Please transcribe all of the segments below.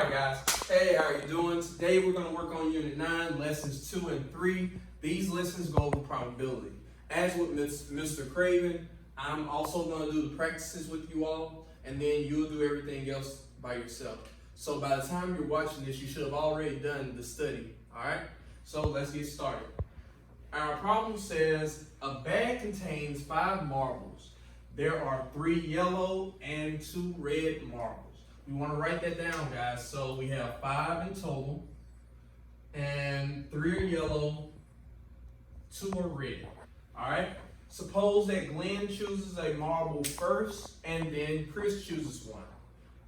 Alright guys, hey, how are you doing? Today we're going to work on Unit 9, Lessons 2 and 3. These lessons go over probability. As with Mr. Craven, I'm also going to do the practices with you all, and then you'll do everything else by yourself. So by the time you're watching this, you should have already done the study, alright? So let's get started. Our problem says, a bag contains 5 marbles. There are 3 yellow and 2 red marbles. We want to write that down, guys. So we have 5 in total, and 3 are yellow, 2 are red. All right. Suppose that Glenn chooses a marble first, and then Chris chooses one.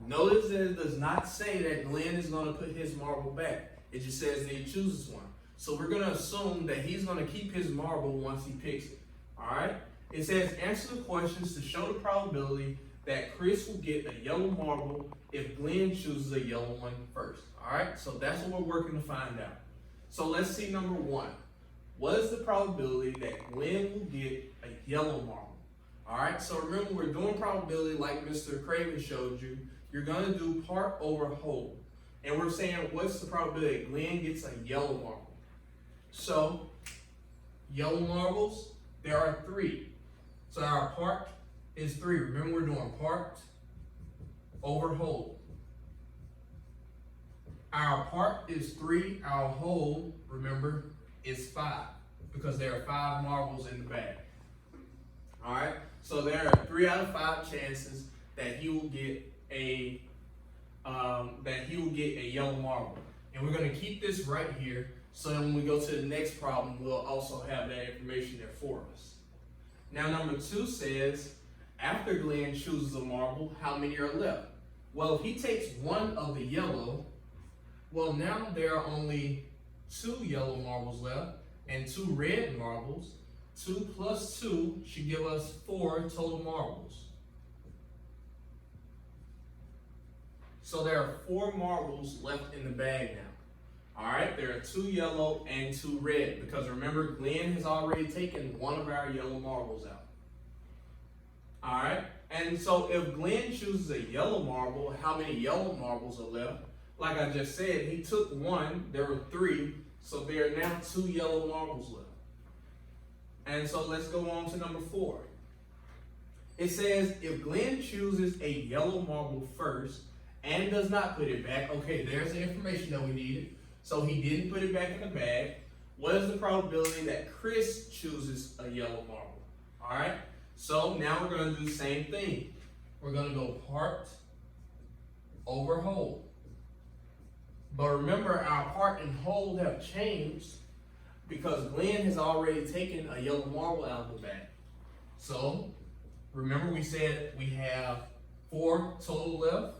Notice that it does not say that Glenn is going to put his marble back. It just says that he chooses one. So we're going to assume that he's going to keep his marble once he picks it. All right. It says answer the questions to show the probability that Chris will get a yellow marble if Glenn chooses a yellow one first. All right, so that's what we're working to find out. So let's see number 1. What is the probability that Glenn will get a yellow marble? All right, so remember we're doing probability like Mr. Craven showed you. You're gonna do part over whole. And we're saying what's the probability that Glenn gets a yellow marble? So yellow marbles, there are 3. So our part is 3. Remember, we're doing part over whole. Our part is 3. Our whole, remember, is 5 because there are 5 marbles in the bag. All right. So there are 3 out of 5 chances that he will get a yellow marble, and we're going to keep this right here. So then when we go to the next problem, we'll also have that information there for us. Now number 2 says, after Glenn chooses a marble, how many are left? Well, if he takes one of the yellow, well, now there are only 2 yellow marbles left and 2 red marbles. 2 plus 2 should give us 4 total marbles. So there are 4 marbles left in the bag now. All right, there are 2 yellow and 2 red because remember, Glenn has already taken one of our yellow marbles out. All right, and so if Glenn chooses a yellow marble, how many yellow marbles are left? Like I just said, he took one, there were 3, so there are now 2 yellow marbles left. And so let's go on to number 4. It says, if Glenn chooses a yellow marble first and does not put it back, okay, there's the information that we needed. So he didn't put it back in the bag. What is the probability that Chris chooses a yellow marble? All right. So now we're going to do the same thing. We're going to go part over whole. But remember, our part and whole have changed because Glenn has already taken a yellow marble out of the bag. So remember we said we have 4 total left.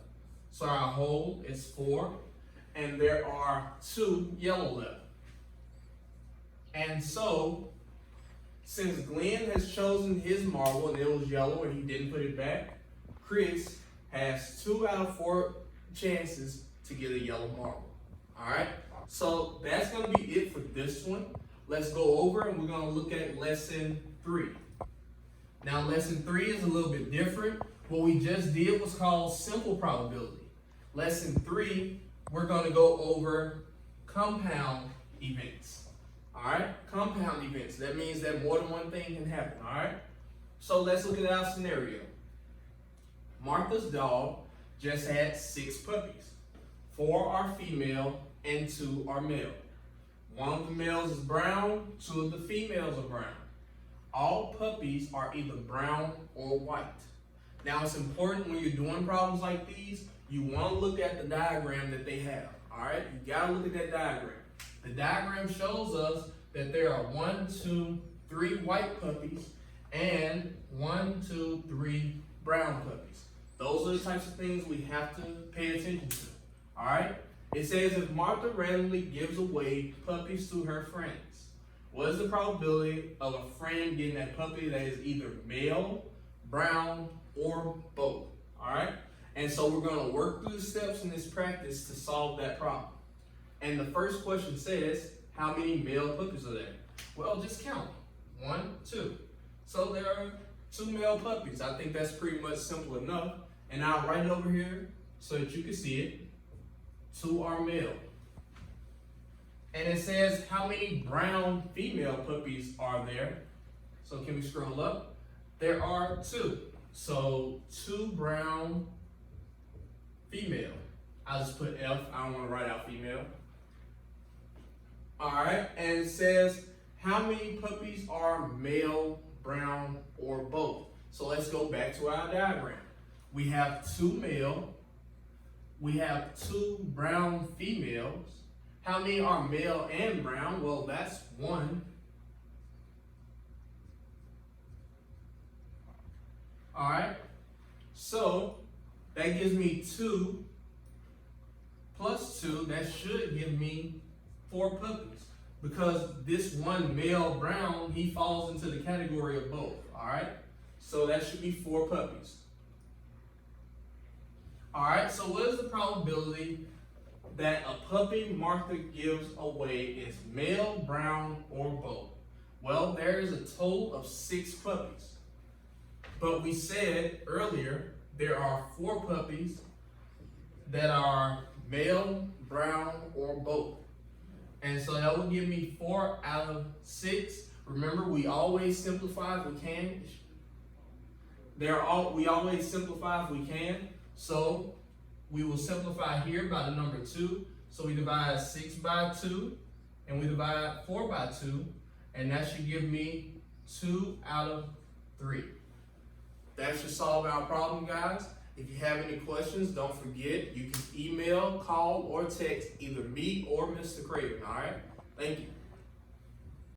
So our whole is 4. And there are 2 yellow left. And so since Glenn has chosen his marble and it was yellow and he didn't put it back, Chris has 2 out of 4 chances to get a yellow marble. All right, so that's going to be it for this one. Let's go over and we're going to look at lesson 3. Now lesson 3 is a little bit different. What we just did was called simple probability. Lesson 3, we're going to go over compound events. All right, compound events. That means that more than one thing can happen. All right, so let's look at our scenario. Martha's dog just had 6 puppies. 4 are female and 2 are male. One of the males is brown, 2 of the females are brown. All puppies are either brown or white. Now it's important when you're doing problems like these, you want to look at the diagram that they have. All right, you got to look at that diagram. The diagram shows us that there are 1, 2, 3 white puppies and 1, 2, 3 brown puppies. Those are the types of things we have to pay attention to. All right. It says if Martha randomly gives away puppies to her friends, what is the probability of a friend getting a puppy that is either male, brown, or both? All right. And so we're going to work through the steps in this practice to solve that problem. And the first question says, how many male puppies are there? Well, just count. 1, 2. So there are 2 male puppies. I think that's pretty much simple enough. And I'll write it over here so that you can see it. 2 are male. And it says how many brown female puppies are there. So can we scroll up? There are 2. So 2 brown female. I'll just put F, I don't want to write out female. Alright, and it says how many puppies are male, brown, or both. So let's go back to our diagram. We have 2 male, we have 2 brown females. How many are male and brown? Well, that's 1. Alright, so that gives me 2 plus 2, that should give me 4 puppies. Because this one male brown, he falls into the category of both, alright? So that should be 4 puppies. Alright, so what is the probability that a puppy Martha gives away is male, brown, or both? Well, there is a total of 6 puppies. But we said earlier, there are 4 puppies that are male, brown, or both. And so that will give me 4 out of 6. Remember, we always simplify if we can. We always simplify if we can. So we will simplify here by the number 2. So we divide 6 by 2, and we divide 4 by 2, and that should give me 2 out of 3. That should solve our problem, guys. If you have any questions, don't forget, you can email, call, or text either me or Mr. Craven, all right? Thank you.